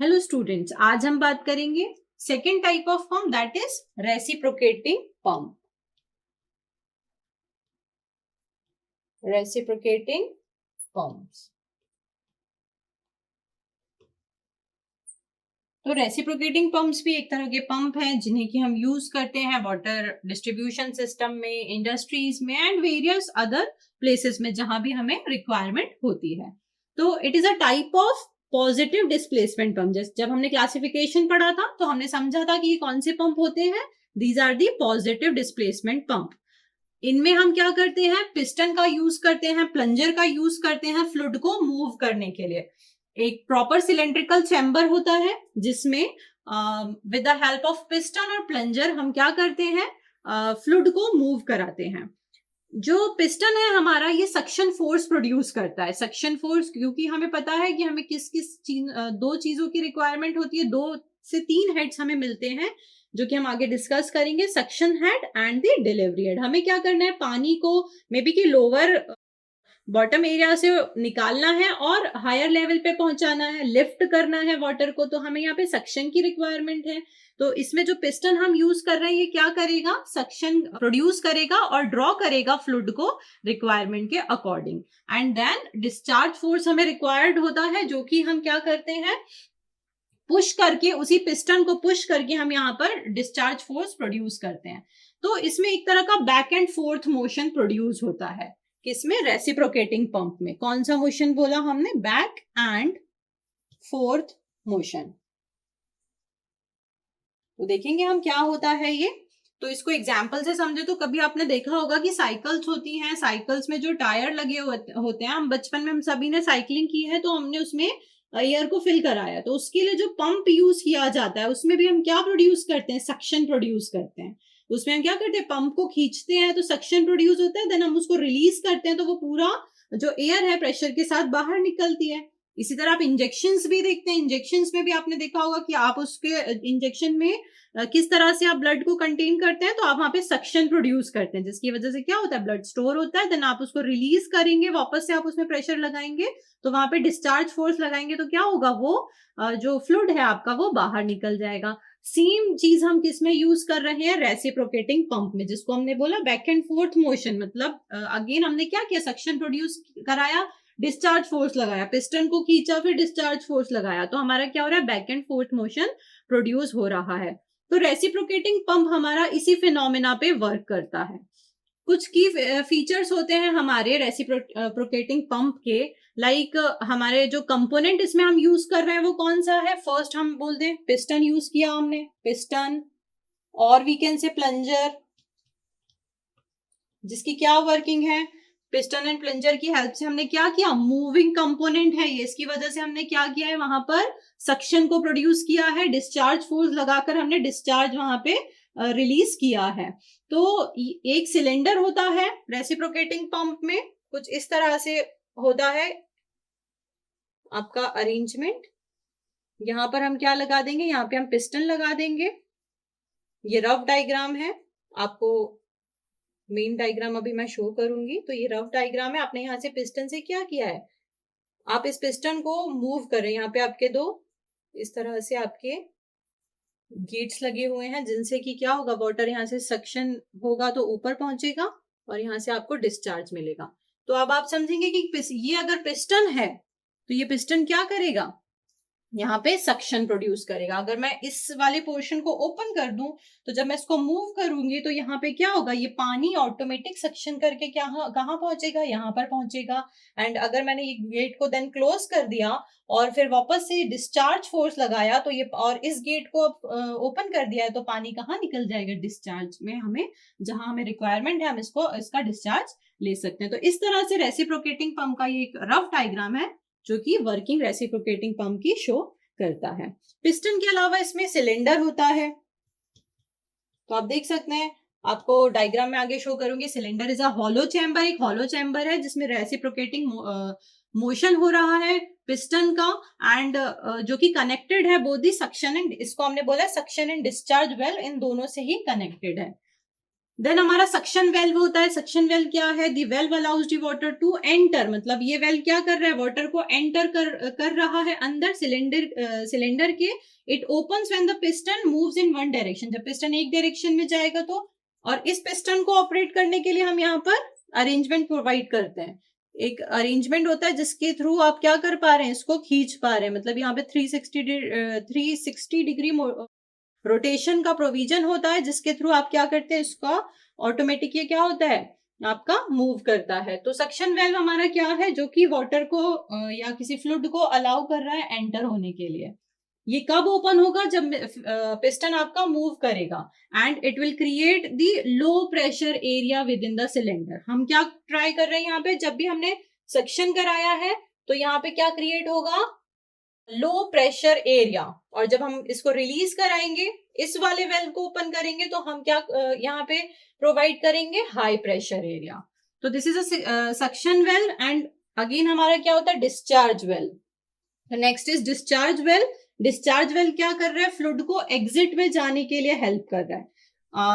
Hello students, आज हम बात करेंगे second type of pump that is reciprocating pump. Reciprocating pumps. तो रेसिप्रोकेटिंग पंप्स भी एक तरह के पंप हैं जिन्हें कि हम यूज करते हैं वाटर डिस्ट्रीब्यूशन सिस्टम में, इंडस्ट्रीज में एंड वेरियस अदर प्लेसेस में जहां भी हमें रिक्वायरमेंट होती है। तो it is a type of positive displacement pump. जब हमने क्लासिफिकेशन पढ़ा था तो हमने समझा था कि ये कौन से पंप होते हैं। These are the positive displacement pump. इनमें हम क्या करते हैं, पिस्टन का यूज करते हैं, प्लंजर का यूज करते हैं फ्लूइड को मूव करने के लिए। एक प्रॉपर सिलेंड्रिकल चैम्बर होता है जिसमें with the help of piston और प्लंजर हम क्या करते हैं, फ्लूइड को मूव कराते हैं। जो पिस्टन है हमारा, ये सक्शन फोर्स प्रोड्यूस करता है। सक्शन फोर्स, क्योंकि हमें पता है कि हमें किस किस दो चीजों की रिक्वायरमेंट होती है। 2 से 3 हेड्स हमें मिलते हैं जो कि हम आगे डिस्कस करेंगे, suction head and the delivery head. हमें क्या करना है, पानी को मे बी कि लोअर बॉटम एरिया से निकालना है और हायर लेवल पे पहुंचाना है, लिफ्ट करना है वाटर को, तो हमें यहाँ पे सक्शन की रिक्वायरमेंट है। तो इसमें जो पिस्टन हम यूज कर रहे हैं ये क्या करेगा, सक्शन प्रोड्यूस करेगा और ड्रॉ करेगा फ्लूइड को रिक्वायरमेंट के according. And then discharge force हमें रिक्वायर्ड होता है जो कि हम क्या करते हैं, पुश करके, उसी पिस्टन को पुश करके हम यहाँ पर डिस्चार्ज फोर्स प्रोड्यूस करते हैं। तो इसमें एक तरह का back and fourth motion produce होता है। किसमें, रेसिप्रोकेटिंग पंप में। कौन सा मोशन बोला हमने, बैक एंड फोर्थ मोशन। तो देखेंगे हम क्या होता है ये। तो इसको एग्जाम्पल से समझे तो कभी आपने देखा होगा कि साइकिल्स होती हैं, साइकिल्स में जो टायर लगे होते हैं, हम बचपन में हम सभी ने साइकिलिंग की है तो हमने उसमें एयर को फिल कराया। तो उसके लिए जो पंप यूज किया जाता है उसमें भी हम क्या प्रोड्यूस करते हैं, सक्शन प्रोड्यूस करते हैं। उसमें हम क्या करते हैं, पंप को खींचते हैं तो सक्शन प्रोड्यूस होता है, देन हम उसको रिलीज करते हैं तो वो पूरा जो एयर है प्रेशर के साथ बाहर निकलती है। इसी तरह आप इंजेक्शंस भी देखते हैं, इंजेक्शंस में भी आपने देखा होगा कि आप उसके इंजेक्शन में किस तरह से आप ब्लड को कंटेन करते हैं, तो आप वहां पे सक्शन प्रोड्यूस करते हैं जिसकी वजह से क्या होता है, ब्लड स्टोर होता है, देन आप उसको रिलीज करेंगे, वापस से आप उसमें प्रेशर लगाएंगे तो वहां पे डिस्चार्ज फोर्स लगाएंगे तो क्या होगा, वो जो फ्लूइड है आपका वो बाहर निकल जाएगा। सेम चीज हम किस में यूज कर रहे हैं, रेसिप्रोकेटिंग पंप में, जिसको हमने बोला बैक एंड फोर्थ मोशन। मतलब अगेन हमने क्या किया, सक्शन प्रोड्यूस कराया, डिस्चार्ज फोर्स लगाया, पिस्टन को खींचा, फिर डिस्चार्ज फोर्स लगाया, तो हमारा क्या हो रहा है, back and fourth motion produce हो रहा है। तो रेसिप्रोकेटिंग पंप हमारा इसी फिनोमेना पे वर्क करता है। कुछ की फीचर्स होते हैं हमारे रेसिप्रोकेटिंग पंप के, लाइक हमारे जो कंपोनेंट इसमें हम यूज कर रहे हैं वो कौन सा है। फर्स्ट हम बोल दें, पिस्टन यूज किया हमने, पिस्टन, और वी कैन से प्लंजर, जिसकी क्या वर्किंग है, पिस्टन एंड प्लंजर की हेल्प से हमने क्या किया, मूविंग कंपोनेंट है ये, इसकी वजह से हमने क्या किया है, वहां पर सक्शन को प्रोड्यूस किया है, डिस्चार्ज फोर्स लगाकर हमने डिस्चार्ज वहां पे रिलीज किया है। तो एक सिलेंडर होता है रेसिप्रोकेटिंग पंप में, कुछ इस तरह से होता है आपका अरेंजमेंट। यहां पर हम क्या लगा देंगे, यहाँ पे हम पिस्टन लगा देंगे। ये रफ डायग्राम है, आपको मेन डायग्राम अभी मैं शो करूंगी। तो ये रफ डायग्राम है, आपने यहाँ से पिस्टन से क्या किया है, आप इस पिस्टन को मूव कर रहे हैं। यहाँ पे आपके दो इस तरह से आपके गेट्स लगे हुए हैं जिनसे कि क्या होगा, वाटर यहाँ से सक्शन होगा तो ऊपर पहुंचेगा और यहाँ से आपको डिस्चार्ज मिलेगा। तो अब आप समझेंगे कि ये अगर पिस्टन है तो ये पिस्टन क्या करेगा, यहाँ पे सक्शन प्रोड्यूस करेगा। अगर मैं इस वाले पोर्शन को ओपन कर दूं तो जब मैं इसको मूव करूंगी तो यहाँ पे क्या होगा, ये पानी ऑटोमेटिक सक्शन करके क्या कहाँ पहुंचेगा, यहाँ पर पहुंचेगा। एंड अगर मैंने ये गेट को देन क्लोज कर दिया और फिर वापस से डिस्चार्ज फोर्स लगाया तो ये, और इस गेट को ओपन कर दिया है तो पानी कहाँ निकल जाएगा, डिस्चार्ज में, हमें जहां हमें रिक्वायरमेंट है हम इसका डिस्चार्ज ले सकते हैं। तो इस तरह से रेसिप्रोकेटिंग पंप का ये एक रफ डायग्राम है जो कि वर्किंग रेसिप्रोकेटिंग पंप की शो करता है। पिस्टन के अलावा इसमें सिलेंडर होता है, तो आप देख सकते हैं, आपको डायग्राम में आगे शो करूंगी। Cylinder is a hollow chamber, एक हॉलो चैम्बर है जिसमें रेसिप्रोकेटिंग मोशन हो रहा है पिस्टन का, एंड जो कि कनेक्टेड है बोथ दी सक्शन एंड, इसको हमने बोला सक्शन एंड डिस्चार्ज वेल, इन दोनों से ही कनेक्टेड है। देन हमारा सक्शन वेल्व होता है। सक्शन वेल्व क्या है? The valve allows the water to enter, मतलब ये वेल्व क्या कर रहा है? वाटर को एंटर कर रहा है अंदर सिलेंडर के। It opens when the piston moves in one direction, जब पिस्टन एक डायरेक्शन में जाएगा तो। और इस पिस्टन को ऑपरेट करने के लिए हम यहाँ पर अरेंजमेंट प्रोवाइड करते हैं। एक अरेंजमेंट होता है जिसके थ्रू आप क्या कर पा रहे हैं? इसको खींच पा रहे हैं, मतलब यहाँ पे 360 डिग्री रोटेशन का प्रोविजन होता है, जिसके थ्रू आप क्या करते हैं? इसका ऑटोमेटिक ये क्या होता है? आपका मूव करता है। तो सक्शन वेल्व हमारा क्या है? जो कि वाटर को या किसी फ्लूइड को अलाउ कर रहा है एंटर होने के लिए। ये कब ओपन होगा? जब पिस्टन आपका मूव करेगा। And it will create the low pressure area with in the cylinder. हम क्या ट्राई कर रहे हैं यहाँ पे? जब भी हमने सक्शन कराया है तो यहाँ पे क्या क्रिएट होगा? Low pressure area. और जब हम इसको रिलीज कराएंगे, इस वाले वेल्व को ओपन करेंगे, तो हम क्या यहाँ पे प्रोवाइड करेंगे? High pressure area. तो this is a suction valve. And again हमारा क्या होता है? Discharge valve. Next is discharge valve. Discharge valve क्या कर रहा है? फ्लूइड को एग्जिट में जाने के लिए हेल्प कर रहा है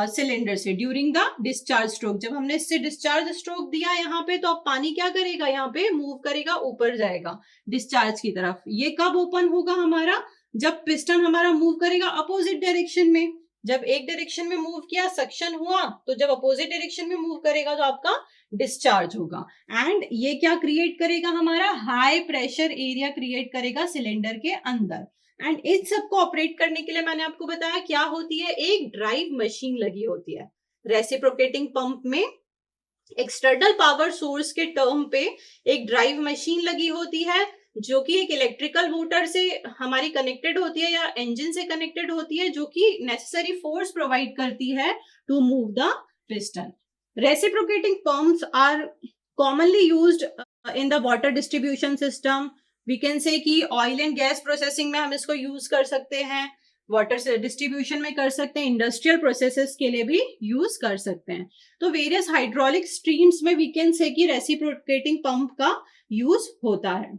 सिलेंडर से ड्यूरिंग द डिस्चार्ज स्ट्रोक। जब हमने इससे डिस्चार्ज स्ट्रोक दिया यहाँ पे, तो अब पानी क्या करेगा? यहाँ पे मूव करेगा, ऊपर जाएगा डिस्चार्ज की तरफ। ये कब ओपन होगा हमारा? जब पिस्टन हमारा मूव करेगा अपोजिट डायरेक्शन में। जब एक डायरेक्शन में मूव किया, सक्शन हुआ, तो जब अपोजिट डायरेक्शन में मूव करेगा तो आपका डिस्चार्ज होगा। एंड ये क्या क्रिएट करेगा? हमारा हाई प्रेशर एरिया क्रिएट करेगा सिलेंडर के अंदर। एंड इन सबको ऑपरेट करने के लिए मैंने आपको बताया क्या होती है? एक ड्राइव मशीन लगी होती है। रेसिप्रोकेटिंग पंप में एक्सटर्नल पावर सोर्स के टर्म पे एक ड्राइव मशीन लगी होती है, जो कि एक इलेक्ट्रिकल मोटर से हमारी कनेक्टेड होती है या इंजन से कनेक्टेड होती है, जो कि नेसेसरी फोर्स प्रोवाइड करती है to move the piston. Reciprocating pumps are commonly used in the water distribution system. We can say कि ऑयल एंड गैस प्रोसेसिंग में हम इसको यूज कर सकते हैं, वाटर डिस्ट्रीब्यूशन में कर सकते हैं, इंडस्ट्रियल प्रोसेसेस के लिए भी यूज कर सकते हैं। तो वेरियस हाइड्रोलिक स्ट्रीम्स में वी कैन से कि रेसिप्रोकेटिंग पंप का यूज होता है।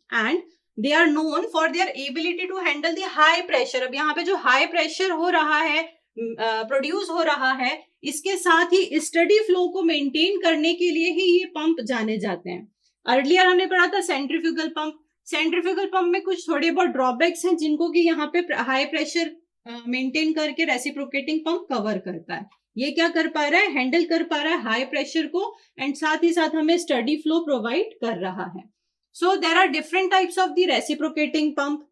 And they are known for their ability to handle the high pressure. अब यहाँ पे जो हाई प्रेशर हो रहा है, प्रोड्यूस हो रहा है, इसके साथ ही स्टडी फ्लो को मेंटेन करने के लिए ही ये पंप जाने जाते हैं। अर्लियर हमने पढ़ा था सेंट्रीफ्यूगल पंप। सेंट्रीफ्यूगल पंप में कुछ थोड़े बहुत ड्रॉबैक्स हैं, जिनको कि यहाँ पे हाई प्रेशर मेंटेन करके रेसिप्रोकेटिंग पंप कवर करता है। ये क्या कर पा रहा है? हैंडल कर पा रहा है हाई प्रेशर को, एंड साथ ही साथ हमें स्टडी फ्लो प्रोवाइड कर रहा है। So there are different types of the reciprocating pump.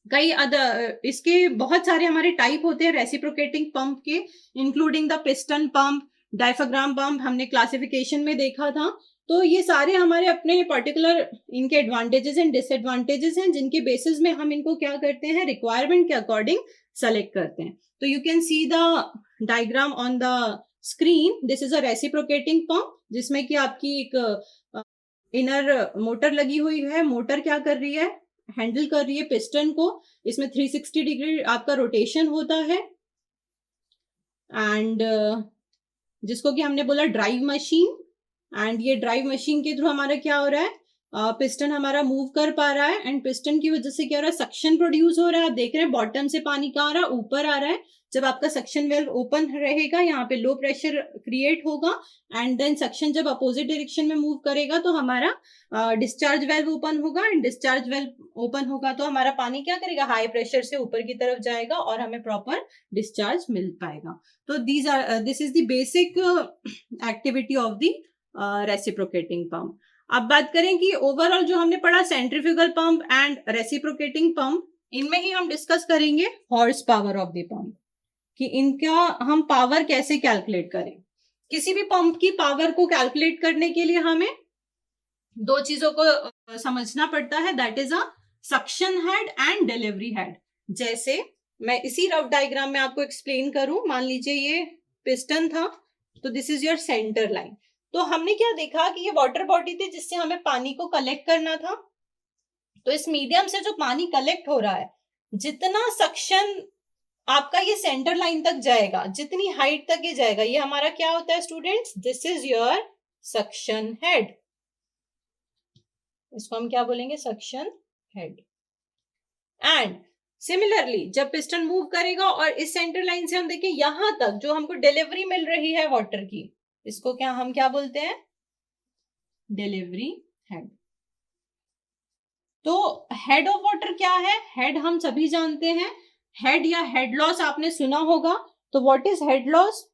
कई अदर इसके बहुत सारे हमारे टाइप होते हैं रेसिप्रोकेटिंग पंप के, including the piston pump, diaphragm pump हमने क्लासिफिकेशन में देखा था। तो ये सारे हमारे अपने पर्टिकुलर इनके एडवांटेजेस एंड डिसएडवांटेजेस हैं, जिनके बेसिस में हम इनको क्या करते हैं? रिक्वायरमेंट के अकॉर्डिंग सेलेक्ट करते हैं। तो you can see the diagram on the screen. This is a reciprocating pump, जिसमें कि आपकी एक इनर मोटर लगी हुई है। मोटर क्या कर रही है? हैंडल कर रही है पिस्टन को। इसमें 360 डिग्री आपका रोटेशन होता है। एंड जिसको कि हमने बोला ड्राइव मशीन। एंड ये ड्राइव मशीन के थ्रू हमारा क्या हो रहा है? पिस्टन हमारा मूव कर पा रहा है, एंड पिस्टन की वजह से क्या हो रहा है? सक्शन प्रोड्यूस हो रहा है। आप देख रहे हैं बॉटम से पानी कहाँ आ रहा है? ऊपर आ रहा है। जब आपका सक्शन वेल्व ओपन रहेगा, यहाँ पे लो प्रेशर क्रिएट होगा, एंड देन सक्शन जब अपोजिट डायरेक्शन में मूव करेगा तो हमारा डिस्चार्ज वेल्व ओपन होगा। एंड डिस्चार्ज वेल्व ओपन होगा तो हमारा पानी क्या करेगा? हाई प्रेशर से ऊपर की तरफ जाएगा और हमें प्रॉपर डिस्चार्ज मिल पाएगा। तो this is the basic activity of the reciprocating pump. अब बात करें कि ओवरऑल जो हमने पढ़ा centrifugal pump and reciprocating pump, इनमें ही हम डिस्कस करेंगे horse power of the pump, कि इनका हम पावर कैसे कैलकुलेट करें। किसी भी पंप की पावर को कैलकुलेट करने के लिए हमें दो चीजों को समझना पड़ता है, that is a suction head and delivery head. जैसे मैं इसी रफ डायग्राम में आपको एक्सप्लेन करूं, मान लीजिए ये पिस्टन था, तो this is your centre line. तो हमने क्या देखा कि ये वाटर बॉडी थी जिससे हमें पानी को कलेक्ट करना था। तो इस मीडियम से जो पानी कलेक्ट हो रहा है, जितना सक्शन आपका ये सेंटर लाइन तक जाएगा, जितनी हाइट तक ये जाएगा, ये हमारा क्या होता है students? This is your suction head. इसको हम क्या बोलेंगे? Suction head. एंड सिमिलरली जब पिस्टन मूव करेगा और इस सेंटर लाइन से हम देखें यहां तक जो हमको डिलीवरी मिल रही है वाटर की, इसको हम क्या बोलते हैं, डिलीवरी हेड। तो हेड ऑफ वाटर क्या है, हेड हम सभी जानते हैं, हेड या हेड लॉस आपने सुना होगा। तो व्हाट इज हेड लॉस,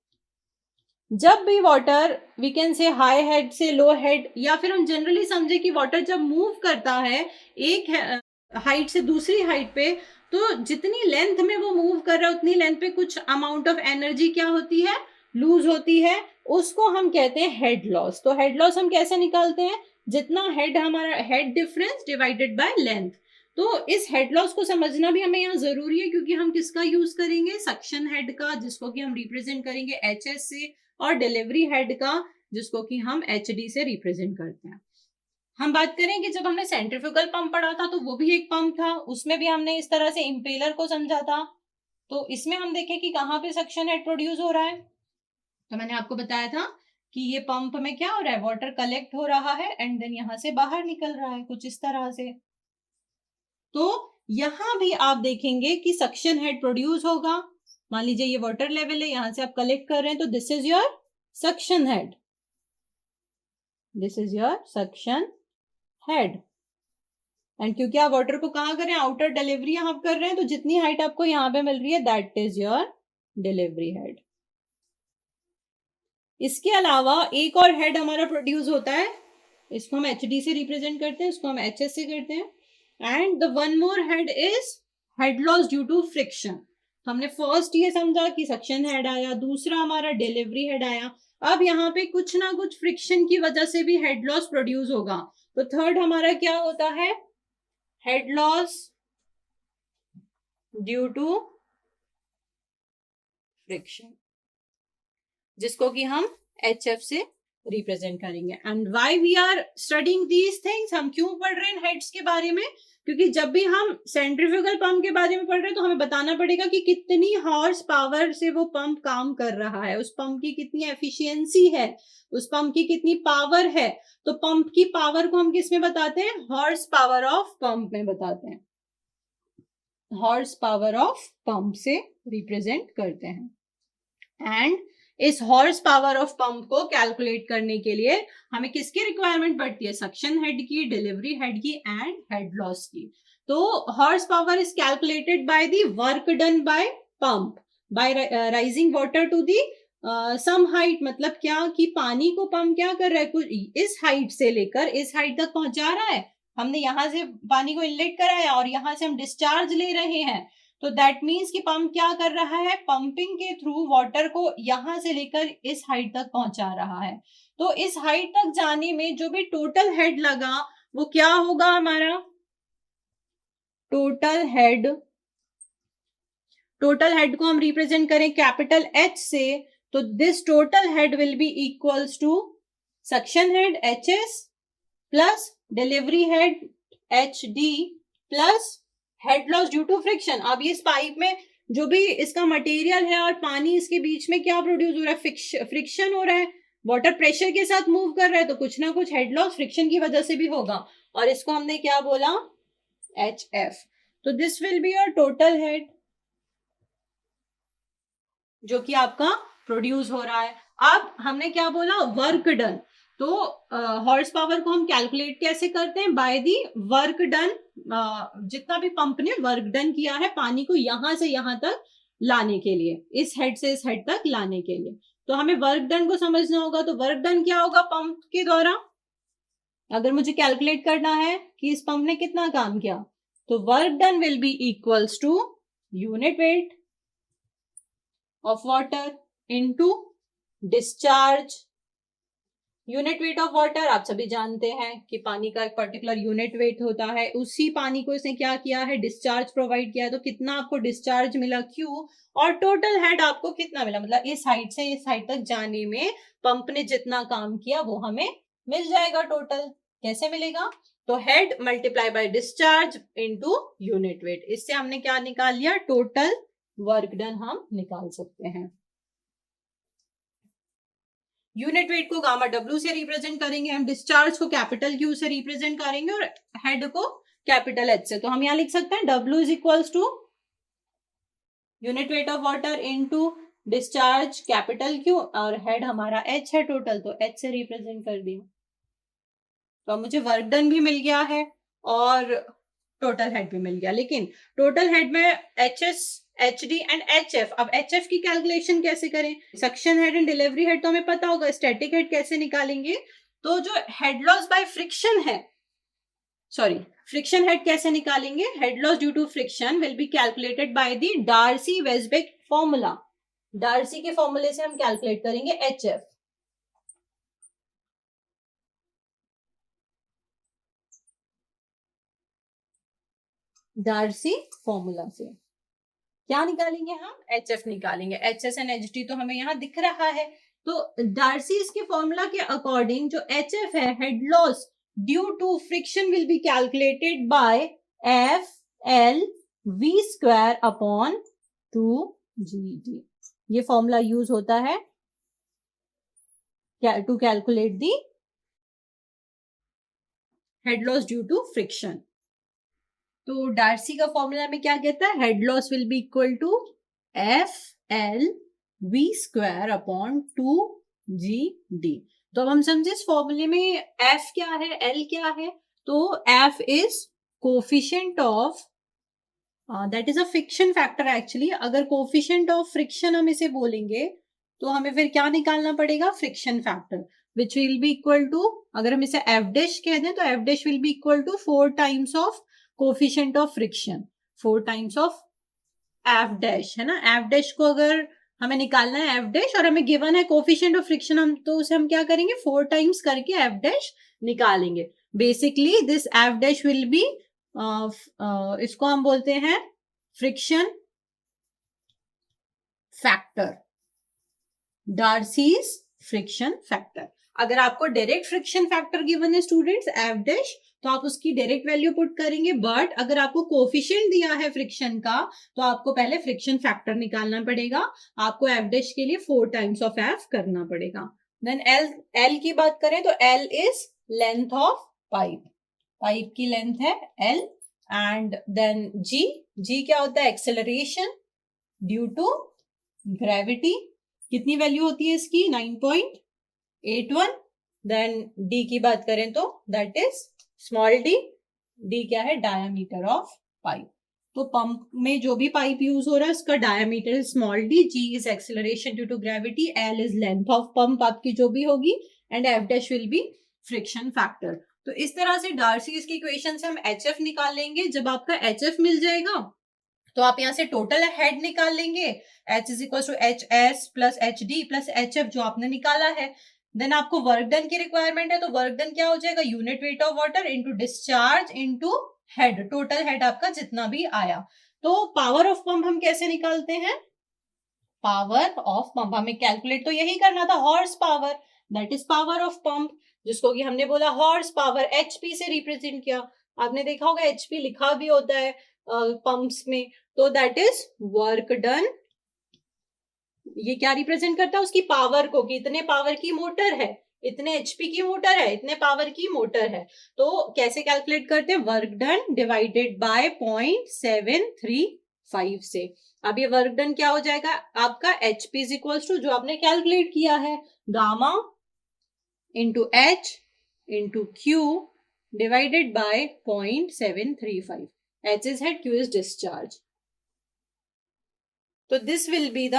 जब भी water we can say high head से लो हेड, या फिर हम जनरली समझे कि वाटर जब मूव करता है एक हाइट से दूसरी हाइट पे, तो जितनी लेंथ में वो मूव कर रहा है उतनी लेंथ पे कुछ अमाउंट ऑफ एनर्जी क्या होती है, लूज होती है, उसको हम कहते हैं हेड लॉस। तो हेड लॉस हम कैसे निकालते हैं, जितना हेड हमारा head difference divided by length. तो इस हेड लॉस को समझना भी हमें यहाँ जरूरी है, क्योंकि हम किसका यूज करेंगे, सक्शन हेड का, जिसको कि हम रिप्रेजेंट करेंगे HS से, और डिलीवरी हेड का, जिसको कि हम HD से रिप्रेजेंट करते हैं। हम बात करें कि जब हमने सेंट्रीफ्यूगल पंप पढ़ा था तो वो भी एक पंप था, उसमें भी हमने इस तरह से इंपेलर को समझा था। तो इसमें हम देखें कि कहाँ पे सक्शन हेड प्रोड्यूस हो रहा है, तो मैंने आपको बताया था कि ये पंप में क्या हो रहा है, वाटर कलेक्ट हो रहा है एंड देन यहां से बाहर निकल रहा है कुछ इस तरह से। तो यहां भी आप देखेंगे कि सक्शन हेड प्रोड्यूस होगा। मान लीजिए ये वाटर लेवल है, यहां से आप कलेक्ट कर रहे हैं, तो this is your suction head, this is your suction head. And क्योंकि आप वाटर को कहां कर रहे हैं, आउटर डिलीवरी आप कर रहे हैं, तो जितनी हाइट आपको यहां पे मिल रही है that is your delivery head. इसके अलावा एक और हेड हमारा प्रोड्यूस होता है, इसको हम HD से रिप्रेजेंट करते हैं, इसको हम HS से करते हैं। And the one more head is head loss due to friction. हमने फर्स्ट ये समझा कि सक्शन हेड आया, दूसरा हमारा डिलीवरी हेड आया, अब यहाँ पे कुछ ना कुछ फ्रिक्शन की वजह से भी हेड लॉस प्रोड्यूस होगा। तो थर्ड हमारा क्या होता है, head loss due to friction, जिसको कि हम HF से रिप्रेजेंट करेंगे। And why we are studying these things, हम क्यों पढ़ रहे हैं हेड्स के बारे में, क्योंकि जब भी हम सेंट्रीफ्यूगल पंप के बारे में पढ़ रहे हैं तो हमें बताना पड़ेगा कि कितनी हॉर्स पावर से वो पंप काम कर रहा है, उस पंप की कितनी एफिशिएंसी है, उस पंप की कितनी पावर है। तो पंप की पावर को हम किस में बताते हैं, हॉर्स पावर ऑफ पंप में बताते हैं, हॉर्स पावर ऑफ पंप से रिप्रेजेंट करते हैं। एंड इस हॉर्स पावर ऑफ पंप को कैलकुलेट करने के लिए हमें किसकी रिक्वायरमेंट पड़ती है, सक्शन हेड की, डिलीवरी हेड की एंड हेड लॉस की। तो horse power is calculated by the work done by pump by rising water to the some height. मतलब क्या कि पानी को पंप क्या कर रहा है, कुछ इस हाइट से लेकर इस हाइट तक पहुंचा रहा है। हमने यहां से पानी को इनलेट कराया और यहां से हम डिस्चार्ज ले रहे हैं, तो दैट मीन्स कि पंप क्या कर रहा है, पंपिंग के थ्रू वाटर को यहां से लेकर इस हाइट तक पहुंचा रहा है। तो इस हाइट तक जाने में जो भी टोटल हेड लगा वो क्या होगा हमारा, टोटल हेड। टोटल हेड को हम रिप्रेजेंट करें कैपिटल H से, तो this total head will be equals to suction head HS plus delivery head HD plus head loss due to friction. अब इस पाइप में जो भी इसका मटेरियल है और पानी, इसके बीच में क्या प्रोड्यूस हो रहा है, फ्रिक्शन हो रहा है, वाटर प्रेशर के साथ मूव कर रहा है, तो कुछ ना कुछ हेड लॉस फ्रिक्शन की वजह से भी होगा, और इसको हमने क्या बोला, HF। तो this will be your total head जो कि आपका प्रोड्यूस हो रहा है। अब हमने क्या बोला, वर्क डन। तो हॉर्स पावर को हम कैलकुलेट कैसे करते हैं, बाय दी वर्क डन। जितना भी पंप ने वर्क डन किया है पानी को यहां से यहां तक लाने के लिए, इस हेड से इस हेड तक लाने के लिए, तो हमें वर्क डन को समझना होगा। तो वर्क डन क्या होगा पंप के द्वारा, अगर मुझे कैलकुलेट करना है कि इस पंप ने कितना काम किया, तो work done will be equals to unit weight of water into discharge। Unit weight of water आप सभी जानते हैं कि पानी का एक पर्टिकुलर यूनिट वेट होता है, उसी पानी को इसने क्या किया है, डिस्चार्ज प्रोवाइड किया है, तो कितना आपको डिस्चार्ज मिला Q, और टोटल हेड आपको कितना मिला, मतलब इस हाइट से इस हाइट तक जाने में पंप ने जितना काम किया वो हमें मिल जाएगा टोटल। कैसे मिलेगा, तो head multiply by discharge into unit weight, इससे हमने क्या निकाल लिया, टोटल वर्क डन हम निकाल सकते हैं। यूनिट वेट को गामा W से रिप्रेजेंट करेंगे हम, डिस्चार्ज को कैपिटल Q से रिप्रेजेंट करेंगे और हेड को कैपिटल H से। तो हम यहाँ लिख सकते हैं W is equals to unit weight of water into discharge capital Q, और हेड हमारा एच है टोटल, तो एच से रिप्रेजेंट कर दिया। तो मुझे वर्क डन भी मिल गया है और टोटल हेड भी मिल गया। लेकिन टोटल हेड में H S, H D and H F, अब एच एफ की कैलकुलेशन कैसे करें? Suction head and delivery head तो हमें पता होगा, स्टैटिक हेड कैसे निकालेंगे? तो जो हेड लॉस बाय फ्रिक्शन है, सॉरी, फ्रिक्शन हेड कैसे निकालेंगे? Head loss due to friction will be calculated by the Darcy Weisbach formula. Darcy के फॉर्मूले से हम कैलकुलेट करेंगे एच एफ। डार्सी फॉर्मूला से क्या निकालेंगे हम? एच एफ निकालेंगे। H S and H D तो हमें यहाँ दिख रहा है। तो डार्सी के फॉर्मूला के अकॉर्डिंग जो एच एफ है, head loss due to friction will be calculated by F L V square upon 2GD। ये फॉर्मूला यूज होता है to calculate the head loss due to friction. तो डार्सी का formula में क्या कहता है? Head loss will be equal to F L V square upon 2GD। तो अब हम समझे इस फॉर्मूले में एफ क्या है, एल क्या है? तो F is coefficient of, that is a friction factor actually. अगर कोफिशिएंट ऑफ फ्रिक्शन हम इसे बोलेंगे तो हमें फिर क्या निकालना पड़ेगा? Friction factor, which will be equal to, अगर हम इसे एफ डैश कह दें तो F dash will be equal to 4 times of coefficient of friction, 4 times of F dash, है ना। एफ डैश को अगर हमें निकालना है एफ डैश और हमें गिवन है कोफिशिएंट ऑफ फ्रिक्शन, हम तो उसे हम क्या करेंगे? 4 टाइम्स करके एफ डैश निकालेंगे। Basically this F dash will B, इसको हम बोलते हैं friction factor, Darcy's friction factor. अगर आपको डायरेक्ट फ्रिक्शन फैक्टर गिवन है स्टूडेंट्स एफ डैश, तो आप उसकी डायरेक्ट वैल्यू पुट करेंगे। बट अगर आपको कोफिशिएंट दिया है फ्रिक्शन का, तो आपको पहले फ्रिक्शन फैक्टर निकालना पड़ेगा। आपको एफ डैश के लिए 4 टाइम्स ऑफ एफ करना पड़ेगा। देन एल की बात करें तो L is length of pipe, pipe की लेंथ है एल। एंड देन जी क्या होता है? Acceleration due to gravity. कितनी वैल्यू होती है इसकी? 9.81। देन डी की बात करें तो that is small D. D क्या है? Diameter of pipe. तो पंप में जो भी पाइप यूज हो रहा है उसका diameter small D. G is acceleration due to gravity, L is length of pump आपकी जो भी होगी, and F dash will be friction factor. तो इस तरह से डार्सीज की इक्वेशन से हम एच एफ निकालेंगे। जब आपका एच एफ मिल जाएगा तो आप यहाँ से टोटल हेड निकाल लेंगे, H is equal to H S plus H D plus H F जो आपने निकाला है। देन आपको वर्क डन की रिक्वायरमेंट है, तो वर्क डन क्या हो जाएगा? Unit weight of water into discharge into head, total head आपका जितना भी आया। तो पावर ऑफ पंप हम कैसे निकालते हैं? पावर ऑफ पंप हमें कैलकुलेट तो यही करना था, horse power, that is power of pump, जिसको कि हमने बोला हॉर्स पावर, एचपी से रिप्रेजेंट किया। आपने देखा होगा एचपी लिखा भी होता है पंप्स में। तो दैट इज वर्क डन। ये क्या रिप्रेजेंट करता है? उसकी पावर को, कि इतने पावर की मोटर है, इतने एचपी की मोटर है, इतने पावर की मोटर है। तो कैसे कैलकुलेट करते हैं? वर्क डन डिवाइडेड बाय 0.735 से। अब ये वर्क डन क्या हो जाएगा आपका? एचपी इज इक्वल्स टू जो आपने कैलकुलेट किया है, gamma into H into Q divided by 0.735। H is head, Q is discharge. तो this will be the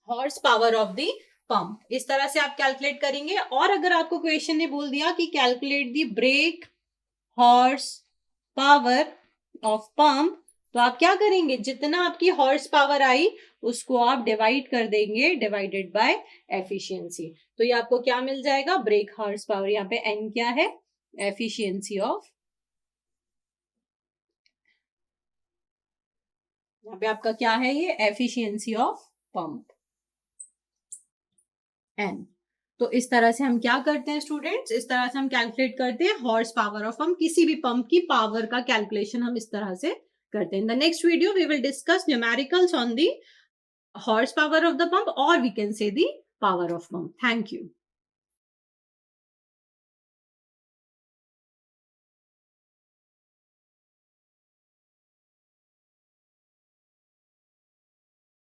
horse power of the pump. इस तरह से आप कैलकुलेट करेंगे। और अगर आपको क्वेश्चन ने बोल दिया कि calculate the break horse power of pump, तो आप क्या करेंगे? जितना आपकी हॉर्स पावर आई उसको आप डिवाइड कर देंगे, डिवाइडेड बाय एफिशिएंसी। तो ये आपको क्या मिल जाएगा? Break horse power. यहाँ पे एन क्या है? एफिशिएंसी ऑफ, यहाँ पे आपका क्या है? ये एफिशिएंसी ऑफ पंप, एन। तो इस तरह से हम क्या करते हैं स्टूडेंट्स? इस तरह से हम कैलकुलेट करते हैं हॉर्स पावर ऑफ पंप। किसी भी पंप की पावर का कैलकुलेशन हम इस तरह से करते हैं। In the next video we will discuss numericals on the horse power of the pump, और we can say the power of pump. Thank you.